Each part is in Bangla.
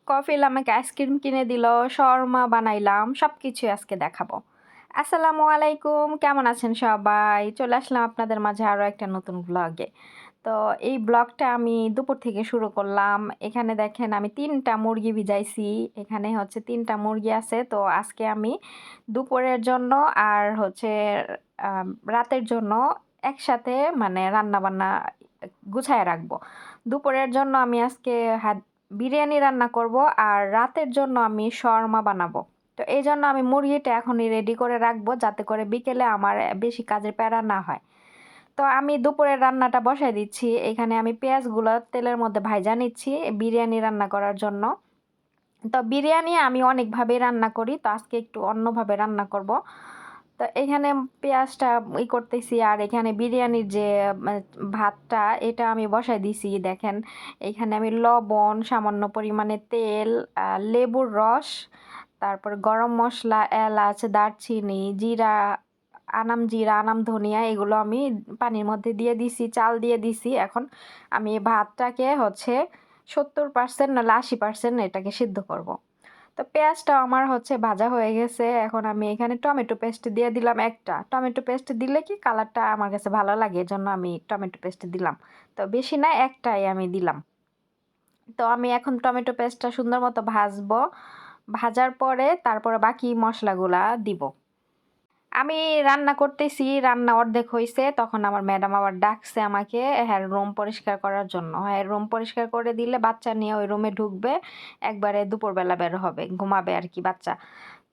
কফিল আমাকে আইসক্রিম কিনে দিল, শর্মা বানাইলাম, সবকিছুই আজকে দেখাবো। আসসালামু আলাইকুম, কেমন আছেন সবাই? চলে আসলাম আপনাদের মাঝে আরো একটা নতুন ব্লগে। তো এই ব্লগটা আমি দুপুর থেকে শুরু করলাম। এখানে দেখেন আমি 3টা মুরগি ভিজাইছি। এখানে হচ্ছে 3টা মুরগি আছে। তো আজকে আমি দুপুরের জন্য আর হচ্ছে রাতের জন্য একসাথে মানে রান্না বান্না গুছায় রাখবো। দুপুরের জন্য আমি আজকে বিরিয়ানি রান্না করব আর রাতের জন্য আমি শর্মা বানাবো। তো এই জন্য আমি মুরগিটা এখনই রেডি করে রাখবো যাতে করে বিকেলে আমার বেশি কাজের প্যারা না হয়। তো আমি দুপুরের রান্নাটা বসাই দিচ্ছি। এখানে আমি পেঁয়াজগুলো তেলের মধ্যে ভাজা নিচ্ছি বিরিয়ানি রান্না করার জন্য। তো বিরিয়ানি আমি অনেকভাবেই রান্না করি, তো আজকে একটু অন্যভাবে রান্না করব। তো এখানে পেঁয়াজটা করতেছি আর এখানে বিরিয়ানির যে ভাতটা এটা আমি বসাই দিছি। দেখেন এখানে আমি লবণ, সামান্য পরিমাণে তেল, লেবুর রস, তারপর গরম মশলা, এলাচ, দারচিনি, জিরা, আনাম ধনিয়া এগুলো আমি পানির মধ্যে দিয়ে দিছি, চাল দিয়ে দিছি। এখন আমি ভাতটাকে হচ্ছে 70% নাহলে 80% এটাকে সিদ্ধ করব। তো পেঁয়াজটা আমার হচ্ছে ভাজা হয়ে গেছে। এখন আমি এখানে টমেটো পেস্ট দিয়ে দিলাম একটা। টমেটো পেস্ট দিলে কি কালারটা আমার কাছে ভালো লাগে, এজন্য আমি টমেটো পেস্ট দিলাম। তো বেশি না, একটাই আমি দিলাম। তো আমি এখন টমেটো পেস্টটা সুন্দর মতো ভাজবো। ভাজার পরে তারপরে বাকি মশলাগুলা দিব। আমি রান্না করতেছি, রান্না অর্ধেক হইছে, তখন আমার ম্যাডাম আবার ডাকছে আমাকে হ্যাঁ রুম পরিষ্কার করার জন্য। হ্যাঁ রুম পরিষ্কার করে দিলে বাচ্চা নিয়ে ওই রুমে ঢুকবে, একবারে দুপুরবেলা বের হবে, ঘুমাবে আর কি বাচ্চা।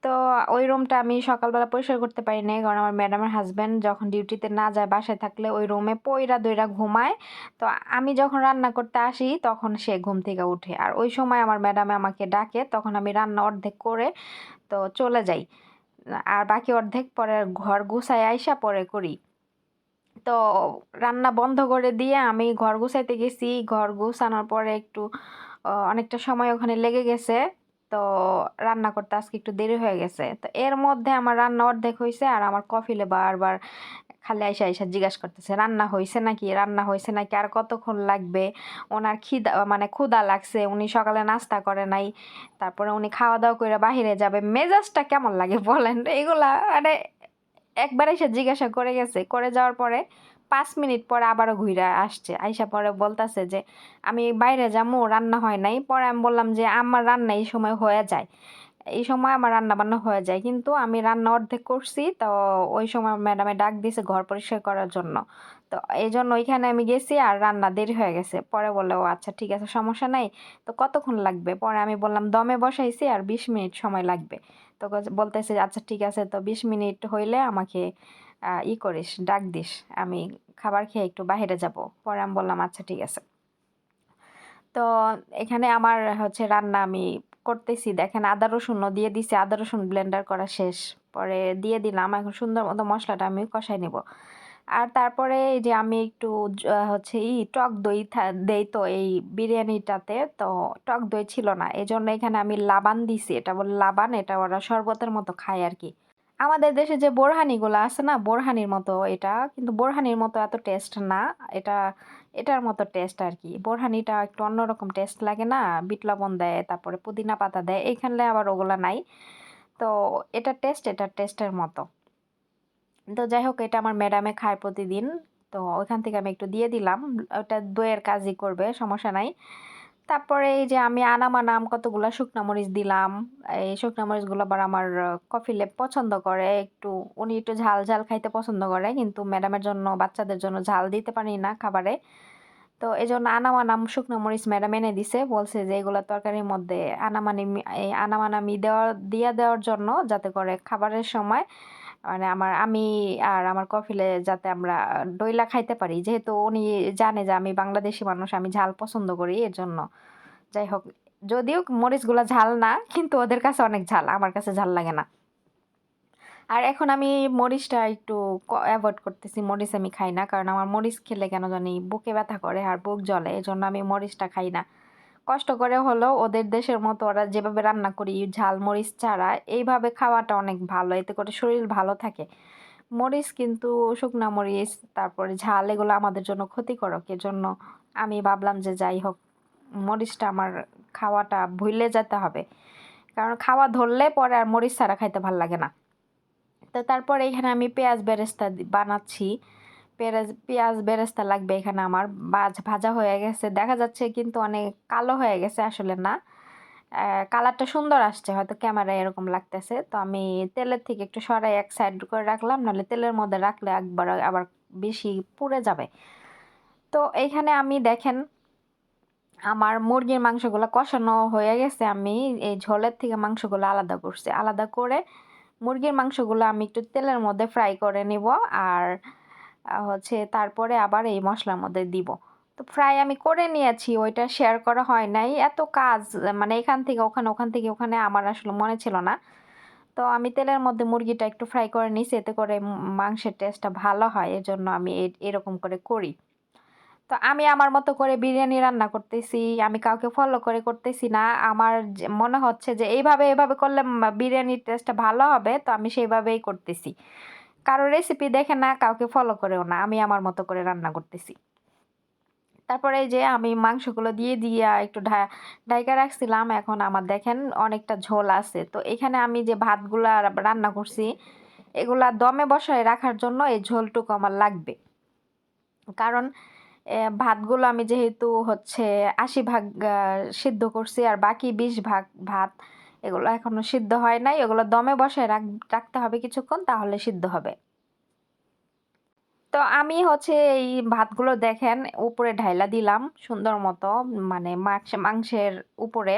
তো ওই রুমটা আমি সকালবেলা পরিষ্কার করতে পারি না, কারণ আমার ম্যাডামের হাজব্যান্ড যখন ডিউটিতে না যায় বাসায় থাকলে ওই রুমে পইরা দইরা ঘুমায়। তো আমি যখন রান্না করতে আসি তখন সে ঘুম থেকে উঠে, আর ওই সময় আমার ম্যাডামে আমাকে ডাকে, তখন আমি রান্না অর্ধেক করে তো চলে যাই। আর বাকি অর্ধেক পরে ঘর গুছায় আইসা পরে করি। তো রান্না বন্ধ করে দিয়ে আমি ঘর গুছাইতে গেছি। ঘর গুছানোর পরে একটু অনেকটা সময় ওখানে লেগে গেছে। তো রান্না করতে আজকে একটু দেরি হয়ে গেছে। তো এর মধ্যে আমার রান্না অর্ধেক হয়েছে আর আমার কফিলে বারবার খালি আইসা আইসা জিজ্ঞাসা করতেছে রান্না হয়েছে নাকি, রান্না হয়েছে নাকি, আর কতক্ষণ লাগবে। ওনার খিদা মানে ক্ষুধা লাগছে, উনি সকালে নাস্তা করে নাই, তারপরে উনি খাওয়া দাওয়া করে বাহিরে যাবে। মেজাজটা কেমন লাগে বলেন এগুলা? মানে একবার এসে জিজ্ঞাসা করে গেছে, করে যাওয়ার পরে 5 মিনিট পরে আবারও ঘুরে আসছে, আইসা পরে বলতাছে যে আমি বাইরে যাবো, রান্না হয় নাই। পরে আমি বললাম যে আমার রান্না এই সময় হয়ে যায়, এই সময় আমার রান্না বান্না হয়ে যায়, কিন্তু আমি রান্না অর্ধেক করছি। তো ওই সময় ম্যাডামে ডাক দিয়েছে ঘর পরিষ্কার করার জন্য। তো এই জন্য ওইখানে আমি গেছি আর রান্না দেরি হয়ে গেছে। পরে বললো ও আচ্ছা ঠিক আছে, সমস্যা নাই। তো কতক্ষণ লাগবে? পরে আমি বললাম দমে বসাইছি আর 20 মিনিট সময় লাগবে। তো বলতেছে আচ্ছা ঠিক আছে, তো 20 মিনিট হইলে আমাকে করিস, ডাক দিস, আমি খাবার খেয়ে একটু বাইরে যাব। পরে আমি বললাম আচ্ছা ঠিক আছে। তো এখানে আমার হচ্ছে রান্না আমি করতেছি। দেখেন আদা রসুনও দিয়ে দিছি, আদা রসুন ব্লেন্ডার করা শেষ। পরে দিয়ে দিলাম, এখন সুন্দর মতো মশলাটা আমি কষাই নেব। আর তারপরে এই যে আমি একটু হচ্ছে টক দই দেই তো এই বিরিয়ানিটাতে। তো টক দই ছিল না, এই জন্য এখানে আমি লাবান দিছি। এটা বলে লাবান, এটা ওরা শরবতের মতো খায় আর কি। আমাদের দেশে যে বোরহানিগুলো আছে না, বোরহানির মতো এটা, কিন্তু বোরহানির মতো এত টেস্ট না। এটা এটার মতো টেস্ট আর কি। বোরহানিটা একটু অন্যরকম টেস্ট লাগে না, বিট লবণ দেয়, তারপরে পুদিনা পাতা দেয়, এইখানে আবার ওগুলা নাই। তো এটা টেস্টের মতো। তো যাই হোক, এটা আমার ম্যাডামে খায় প্রতিদিন। তো ওইখান থেকে আমি একটু দিয়ে দিলাম, ওটা দইয়ের কাজই করবে, সমস্যা নাই। তারপরে এই যে আমি আনাম কতগুলা শুকনা মরিচ দিলাম। এই শুকনা মরিচগুলো আবার আমার কফিলে পছন্দ করে একটু, উনি একটু ঝাল ঝাল খাইতে পছন্দ করে, কিন্তু ম্যাডামের জন্য বাচ্চাদের জন্য ঝাল দিতে পারি না খাবারে। তো এই জন্য আনাম শুকনো মরিচ ম্যাডাম এনে দিছে, বলছে যে এগুলো তরকারির মধ্যে এই আনামানামি দিয়া দেওয়ার জন্য, যাতে করে খাবারের সময় মানে আমি আর আমার কফিলে যাতে আমরা ডইলা খাইতে পারি, যেহেতু উনি জানে যে আমি বাংলাদেশি মানুষ, আমি ঝাল পছন্দ করি এর জন্য। যাই হোক, যদিও মরিচগুলা ঝাল না, কিন্তু ওদের কাছে অনেক ঝাল, আমার কাছে ঝাল লাগে না। আর এখন আমি মরিচটা একটু অ্যাভয়েড করতেছি, মরিচ আমি খাই না, কারণ আমার মরিচ খেলে কেন জানি বুকে ব্যথা করে আর বুক জ্বলে, এজন্য আমি মরিচটা খাই না। কষ্ট করে হলেও ওদের দেশের মতো ওরা যেভাবে রান্না করি ঝাল মরিচ ছাড়া, এইভাবে খাওয়াটা অনেক ভালো, এতে করে শরীর ভালো থাকে। মরিচ কিন্তু শুকনা মরিচ তারপরে ঝাল এগুলো আমাদের জন্য ক্ষতিকারক, এজন্য আমি ভাবলাম যে যাই হোক মরিচটা আমার খাওয়াটা ভুলে যেতে হবে, কারণ খাওয়া ধরলে পরে আর মরিচ ছাড়া খাইতে ভাল লাগে না। তো তারপরে এখানে আমি পেঁয়াজ বেরেস্তা বানাচ্ছি। পেঁয়াজ বেরেস্তা লাগবে এখানে আমার। ভাজা হয়ে গেছে দেখা যাচ্ছে, কিন্তু অনেক কালো হয়ে গেছে, আসলে না। কালারটা সুন্দর আসছে, হয়তো ক্যামেরায় এরকম লাগতেছে। তো আমি তেলের থেকে একটু সরাই এক সাইড করে রাখলাম, নাহলে তেলের মধ্যে রাখলে একবার আবার বেশি পুড়ে যাবে। তো এইখানে আমি দেখেন আমার মুরগির মাংসগুলো কষানো হয়ে গেছে। আমি এই ঝোলের থেকে মাংসগুলো আলাদা করছি, আলাদা করে মুরগির মাংসগুলো আমি একটু তেলের মধ্যে ফ্রাই করে নিব। আর হচ্ছে তারপরে আবার এই মশলার মধ্যে দিব। তো ফ্রাই আমি করে নিয়েছি, ওইটা শেয়ার করা হয় নাই, এত কাজ মানে এখান থেকে ওখানে, ওখান থেকে ওখানে, আমার আসলে মনে ছিল না। তো আমি তেলের মধ্যে মুরগিটা একটু ফ্রাই করে নিছি, এতে করে মাংসের টেস্টটা ভালো হয়, এজন্য আমি এরকম করে করি। তো আমি আমার মতো করে বিরিয়ানি রান্না করতেছি, আমি কাউকে ফলো করে করতেছি না। আমার মনে হচ্ছে যে এইভাবে এভাবে করলে বিরিয়ানির টেস্টটা ভালো হবে, তো আমি সেইভাবেই করতেছি। কারো রেসিপি দেখে না, কাউকে ফলো করেও না, আমি আমার মতো করে রান্না করতেছি। তারপরে এই যে আমি মাংসগুলো দিয়ে দিয়ে একটু ঢাইকা রাখছিলাম, এখন আমার দেখেন অনেকটা ঝোল আছে। তো এখানে আমি যে ভাতগুলা রান্না করছি, এগুলা দমে বসায় রাখার জন্য এই ঝোলটুকু আমার লাগবে। কারণ ভাতগুলো আমি যেহেতু হচ্ছে 80 ভাগ সিদ্ধ করছি, আর বাকি 20 ভাগ ভাত এগুলো এখনো সিদ্ধ হয় নাই, এগুলো দমে বসায় রাখতে হবে কিছুক্ষণ, তাহলে সিদ্ধ হবে। তো আমি হচ্ছে এই ভাতগুলো দেখেন উপরে ঢাইলা দিলাম সুন্দর মতো, মানে মাংসের উপরে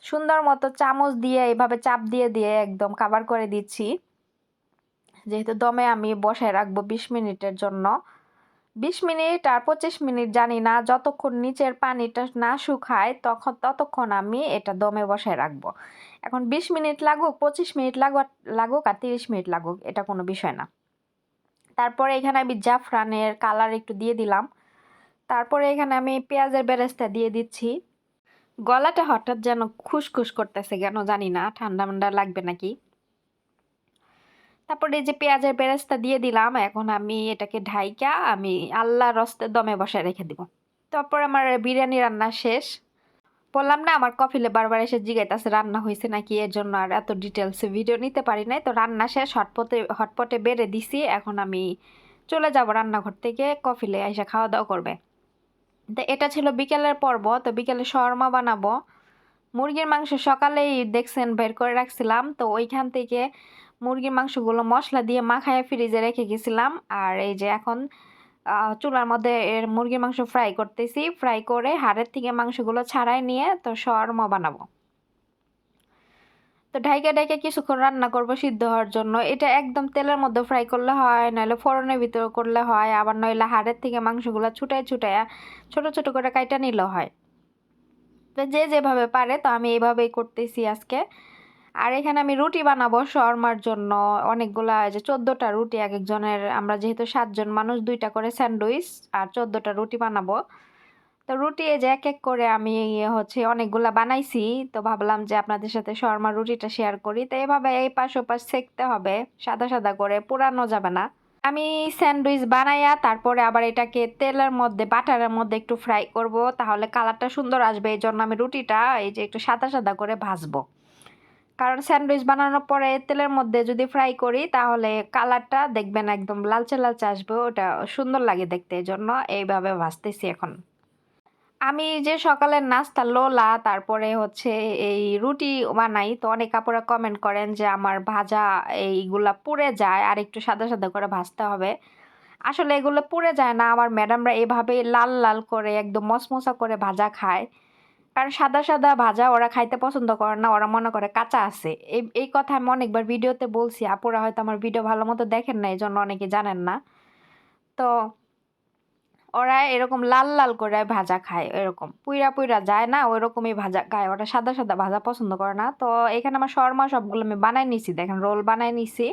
সুন্দর মতো চামচ দিয়ে এইভাবে চাপ দিয়ে দিয়ে একদম কাভার করে দিচ্ছি, যেহেতু দমে আমি বসায় রাখবো 20 মিনিটের জন্য। 20 মিনিট আর 25 মিনিট জানি না, যতক্ষণ নিচের পানিটা না শুকায় ততক্ষণ আমি এটা দমে বসায় রাখবো। এখন 20 মিনিট লাগুক, 25 মিনিট লাগুক আর 30 মিনিট লাগুক, এটা কোনো বিষয় না। তারপরে এখানে আমি জাফরানের কালার একটু দিয়ে দিলাম। তারপরে এখানে আমি পেঁয়াজের বেরেস্তা দিয়ে দিচ্ছি। গলাটা হঠাৎ যেন খুসখুস করতেছে, কেন জানি না, ঠান্ডা ঠান্ডা লাগবে নাকি। তারপরে এই যে পেঁয়াজের বেরেস্তা দিয়ে দিলাম, এখন আমি এটাকে ঢাইকা আমি আল্লাহর রস্তে দমে বসায় রেখে দিব। তারপর আমার বিরিয়ানি রান্না শেষ। বললাম না আমার কফিলে বারবার এসে জিগাইতেছে রান্না হয়েছে নাকি, এর জন্য আর এত ডিটেলসে ভিডিও নিতে পারি নাই। তো রান্না শেষ, হটপটে বেড়ে দিছি, এখন আমি চলে যাব রান্নাঘর থেকে, কফিলে এসে খাওয়া দাওয়া করবে। তো এটা ছিল বিকেলের পর্ব। তো বিকেলে শর্মা বানাবো। মুরগির মাংস সকালেই দেখছেন বের করে রাখছিলাম, তো ওইখান থেকে মুরগির মাংসগুলো মশলা দিয়ে মাখায় ফ্রিজে রেখে গেছিলাম। আর এই যে এখন চুলার মধ্যে এর মুরগির মাংস ফ্রাই করতেছি, ফ্রাই করে হাড়ের থেকে মাংসগুলো ছাড়াই নিয়ে তো শর্মা বানাবো। তো ঢাইকা ঢাইকা কিছুক্ষণ রান্না করব সিদ্ধ হওয়ার জন্য। এটা একদম তেলের মধ্যে ফ্রাই করলে হয়, নইলে ফোড়নের ভিতরে করলে হয়, আবার নইলে হাড়ের থেকে মাংসগুলো ছুটায় ছুটায় ছোট ছোট করে কাইটা নিলেও হয়। তো যে যেভাবে পারে, তো আমি এইভাবেই করতেছি আজকে। আর এখানে আমি রুটি বানাবো শর্মার জন্য, অনেকগুলা, যে 14টা রুটি এক একজনের, আমরা যেহেতু 7 জন মানুষ, 2টা করে স্যান্ডউইচ আর 14টা রুটি বানাবো। তো রুটি এই যে এক এক করে আমি হচ্ছে অনেকগুলা বানাইছি, তো ভাবলাম যে আপনাদের সাথে শর্মার রুটিটা শেয়ার করি। তো এভাবে এই পাশ ওপাশ সেঁকতে হবে, সাদা সাদা করে, পোড়ানো যাবে না। আমি স্যান্ডউইচ বানাইয়া তারপরে আবার এটাকে তেলের মধ্যে, বাটারের মধ্যে একটু ফ্রাই করব, তাহলে কালারটা সুন্দর আসবে। এই জন্য আমি রুটিটা এই যে একটু সাদা সাদা করে ভাজবো, কারণ স্যান্ডউইচ বানানোর পরে তেলের মধ্যে যদি ফ্রাই করি তাহলে কালারটা দেখবেন একদম লালচে লালচে আসবে, ওটা সুন্দর লাগে দেখতে। এই জন্য এইভাবে ভাজতেছি এখন। আমি যে সকালের নাস্তা লোলা, তারপরে হচ্ছে এই রুটি বানাই, তো অনেক আপুরা কমেন্ট করেন যে আমার ভাজা এইগুলা পুড়ে যায়, আর একটু সাদা সাদা করে ভাজতে হবে। আসলে এগুলো পুড়ে যায় না, আমার ম্যাডামরা এভাবে লাল লাল করে একদম মচমচা করে ভাজা খায়। কারণ সাদা সাদা ভাজা ওরা খাইতে পছন্দ করে না, ওরা মনে করে কাঁচা আছে। এই এই কথা আমি অনেকবার ভিডিওতে বলছি, আপুরা হয়তো আমার ভিডিও ভালো মতো দেখেন না, এই জন্য অনেকে জানেন না। তো ওরা এরকম লাল লাল করে ভাজা খায়, এরকম পুইরা পুইরা যায় না, ওই রকমই ভাজা খায়, ওরা সাদা সাদা ভাজা পছন্দ করে না। তো এখানে আমার শর্মা সবগুলো আমি বানাই নিছি, দেখেন রোল বানাই নিছি।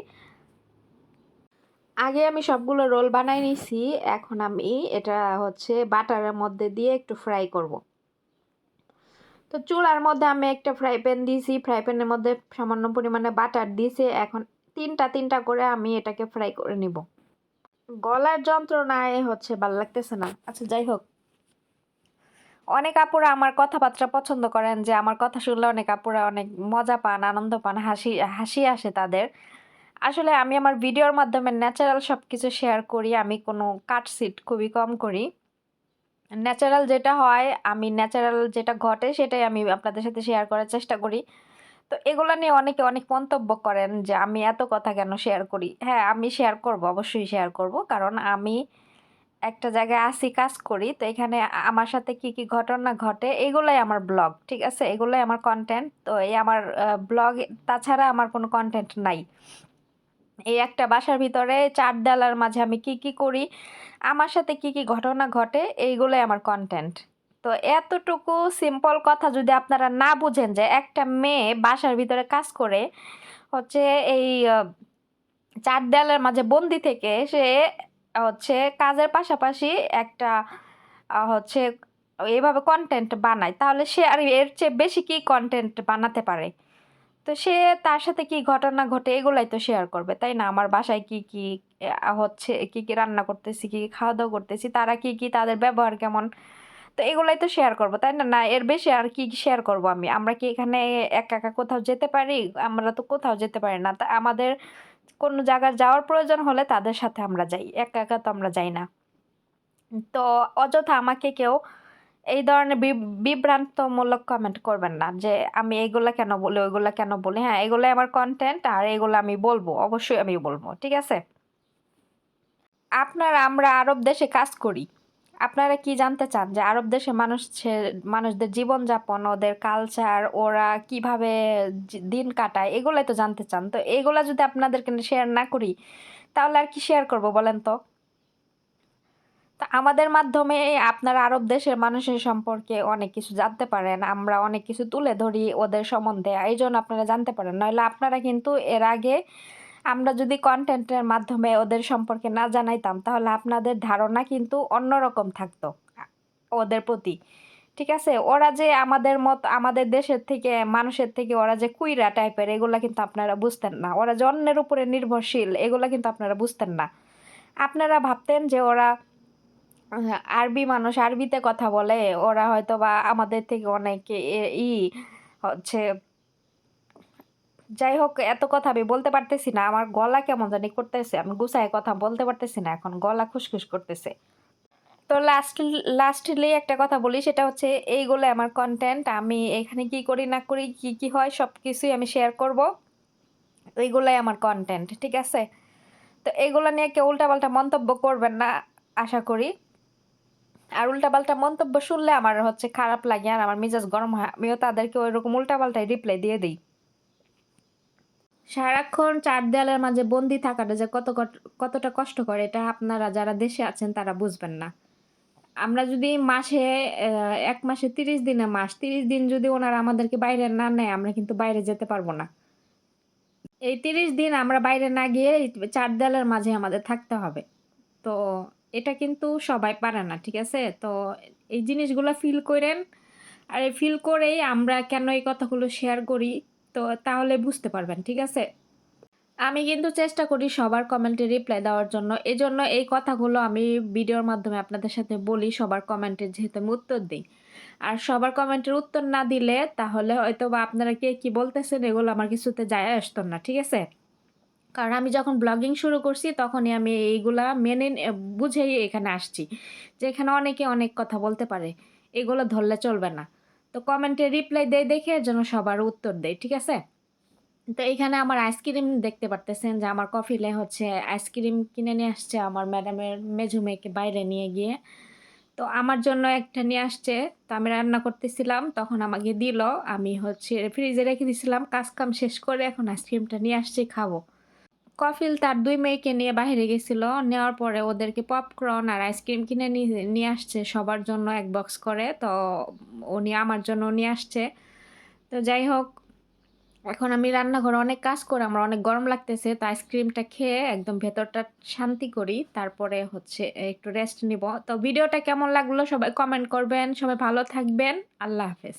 আগে আমি সবগুলো রোল বানাই নিছি, এখন আমি এটা হচ্ছে বাটারের মধ্যে দিয়ে একটু ফ্রাই করব। তো চুলার মধ্যে আমি একটা ফ্রাই প্যান দিয়েছি, ফ্রাই প্যানের মধ্যে সামান্য পরিমাণে বাটার দিয়েছি, এখন তিনটা তিনটা করে আমি এটাকে ফ্রাই করে নিব। গলার যন্ত্রণায় হচ্ছে ভালো লাগতেছে না, আচ্ছা যাই হোক। অনেক আপুরা আমার কথাবার্তা পছন্দ করেন, যে আমার কথা শুনলে অনেক আপুরা অনেক মজা পান, আনন্দ পান, হাসি হাসি আসে তাদের। আসলে আমি আমার ভিডিওর মাধ্যমে ন্যাচারাল সবকিছু শেয়ার করি। আমি কোনো কাটছিট খুবই কম করি। ন্যাচারাল যেটা হয়, আমি ন্যাচারাল যেটা ঘটে সেটাই আমি আপনাদের সাথে শেয়ার করার চেষ্টা করি। তো এগুলা নিয়ে অনেকে অনেক মন্তব্য করেন যে আমি এত কথা কেন শেয়ার করি। হ্যাঁ, আমি শেয়ার করব, অবশ্যই শেয়ার করব। কারণ আমি একটা জায়গায় আছি, কাজ করি। তো এখানে আমার সাথে কি, কি ঘটনা ঘটে এগুলাই আমার ব্লগ। ঠিক আছে? এগুলাই আমার কনটেন্ট। তো এই আমার ব্লগ, তাছাড়া আমার কোনো কনটেন্ট নাই। এই একটা বাসার ভিতরে ৪ দেয়ালের মাঝে আমি কি, কি করি, আমার সাথে কি, কি ঘটনা ঘটে এইগুলাই আমার কনটেন্ট। তো এতটুকু সিম্পল কথা যদি আপনারা না বুঝেন যে একটা মেয়ে বাসার ভিতরে কাজ করে হচ্ছে এই ৪ দেয়ালের মাঝে বন্দি থেকে সে হচ্ছে কাজের পাশাপাশি একটা হচ্ছে এভাবে কনটেন্ট বানায়, তাহলে সে আর এর চেয়ে বেশি কি কনটেন্ট বানাতে পারে? তো সে তার সাথে কি ঘটনা ঘটে এগুলাই তো শেয়ার করবে, তাই না? আমার বাসায় কি, কি হচ্ছে, কি, কি রান্না করতেছি, কি, কি খাওয়া-দাওয়া করতেছি, তারা কি, কি তাদের ব্যবহার কেমন? তো এগুলাই তো শেয়ার করব, তাই না? না এর বেশি আর কি শেয়ার করব আমি? আমরা কি এখানে একা, একা কোথাও যেতে পারি? আমরা তো কোথাও যেতে পারি না। তা আমাদের কোনো জায়গায় যাওয়ার প্রয়োজন হলে তাদের সাথে আমরা যাই। একা, একা তো আমরা যাই না। তো অযথা আমাকে কেউ এই ধরনের বিভ্রান্তমূলক কমেন্ট করবেন না যে আমি এগুলা কেন বলি, ওইগুলা কেন বলি। হ্যাঁ, এগুলাই আমার কনটেন্ট আর এগুলো আমি বলবো। অবশ্যই আমি বলবো। ঠিক আছে? আমরা আরব দেশে কাজ করি। আপনারা কি জানতে চান যে আরব দেশে মানুষদের জীবনযাপন, ওদের কালচার, ওরা কিভাবে দিন কাটায়, এগুলাই তো জানতে চান। তো এগুলা যদি আপনাদেরকে শেয়ার না করি তাহলে আর কি শেয়ার করব বলেন তো? তা আমাদের মাধ্যমে আপনারা আরব দেশের মানুষের সম্পর্কে অনেক কিছু জানতে পারেন। আমরা অনেক কিছু তুলে ধরি ওদের সম্বন্ধে। এইজন্য আপনারা জানতে পারেন। নইলে আপনারা কিন্তু এর আগে আমরা যদি কনটেন্টের মাধ্যমে ওদের সম্পর্কে না জানাইতাম, তাহলে আপনাদের ধারণা কিন্তু অন্যরকম থাকতো ওদের প্রতি। ঠিক আছে? ওরা যে আমাদের দেশের থেকে, মানুষের থেকে ওরা যে কুইরা টাইপের, এগুলা কিন্তু আপনারা বুঝতেন না। ওরা যে অন্যের উপরে নির্ভরশীল, এগুলা কিন্তু আপনারা বুঝতেন না। আপনারা ভাবতেন যে ওরা আরবি মানুষ, আরবিতে কথা বলে, ওরা হয়তোবা আমাদের থেকে অনেক হচ্ছে, যাই হোক, এত কথা আমি বলতে পারতেছি না। আমার গলা কেমন জানি করতেছে। আমি গুছায় কথা বলতে পারতেছি না এখন। গলা খুশখুশ করতেছে। তো লাস্টলি একটা কথা বলি, সেটা হচ্ছে এইগুলো আমার কনটেন্ট। আমি এখানে কি করি না করি, কি, কি হয় সবকিছুই আমি শেয়ার করব। এইগুলাই আমার কনটেন্ট। ঠিক আছে? তো এগুলো নিয়ে কেউ উল্টাপাল্টা মন্তব্য করবেন না, আশা করি। আর উল্টাপাল্টা মন্তব্য শুনলে আমার হচ্ছে খারাপ লাগে আর আমার মেজাজ গরম হয়। আমিও তাদেরকে ওইরকম উল্টাপাল্টাই রিপ্লাই দিয়ে দিই। সারাক্ষণ ৪ দেয়ালের মাঝে বন্দি থাকাটা যে কতটা কষ্টকর, এটা আপনারা যারা দেশে আছেন তারা বুঝবেন না। আমরা যদি মাসে ১ মাসে ৩০ দিনে ৩০ দিন যদি ওনারা আমাদেরকে বাইরে না নেয়, আমরা কিন্তু বাইরে যেতে পারব না। এই ৩০ দিন আমরা বাইরে না গিয়ে এই ৪ দেয়ালের মাঝে আমাদের থাকতে হবে। তো এটা কিন্তু সবাই পারে না। ঠিক আছে? তো এই জিনিসগুলা ফিল কইরেন। আর এই ফিল করেই আমরা কেন এই কথাগুলো শেয়ার করি, তো তাহলে বুঝতে পারবেন। ঠিক আছে? আমি কিন্তু চেষ্টা করি সবার কমেন্টে রিপ্লাই দেওয়ার জন্য। এজন্য এই কথাগুলো আমি ভিডিওর মাধ্যমে আপনাদের সাথে বলি, সবার কমেন্টের যেহেতু আমি উত্তর দেই। আর সবার কমেন্টের উত্তর না দিলে তাহলে হয়তোবা আপনারা কে কি বলতেছেন এগুলো আমার কিছুতে যায় আসতো না। ঠিক আছে? কারণ আমি যখন ব্লগিং শুরু করছি তখনই আমি এইগুলা বুঝেই এখানে আসছি। যে এখানে অনেকে অনেক কথা বলতে পারে। এগুলো ধরলে চলবে না। তো কমেন্টে রিপ্লাই দেই দেখে এর জন্য সবার উত্তর দেই। ঠিক আছে? তো এইখানে আমার আইসক্রিম দেখতে পারতেছেন যে আমার কফিলে হচ্ছে আইসক্রিম কিনে নিয়ে আসছে আমার ম্যাডামের মেঝো মেয়েকে বাইরে নিয়ে গিয়ে। তো আমার জন্য একটা নিয়ে আসছে। তো আমি রান্না করতেছিলাম তখন আমাকে দিল। আমি হচ্ছে ফ্রিজে রেখে দিয়েছিলাম। কাজ-কাম শেষ করে এখন আইসক্রিমটা নিয়ে আসছি খাবো। কফিল তার ২ মেয়েকে নিয়ে বাহিরে গেছিল। নেওয়ার পরে ওদেরকে পপকর্ন আর আইসক্রিম কিনে নিয়ে আসছে সবার জন্য ১ বক্স করে। তো উনি আমার জন্য নিয়ে আসছে। তো যাই হোক, এখন আমি রান্নাঘরে অনেক কাজ করে আমার অনেক গরম লাগতেছে। তো আইসক্রিমটা খেয়ে একদম ভেতরটা শান্তি করি। তারপরে হচ্ছে একটু রেস্ট নিব। তো ভিডিওটা কেমন লাগলো সবাই কমেন্ট করবেন। সবাই ভালো থাকবেন। আল্লাহ হাফেজ।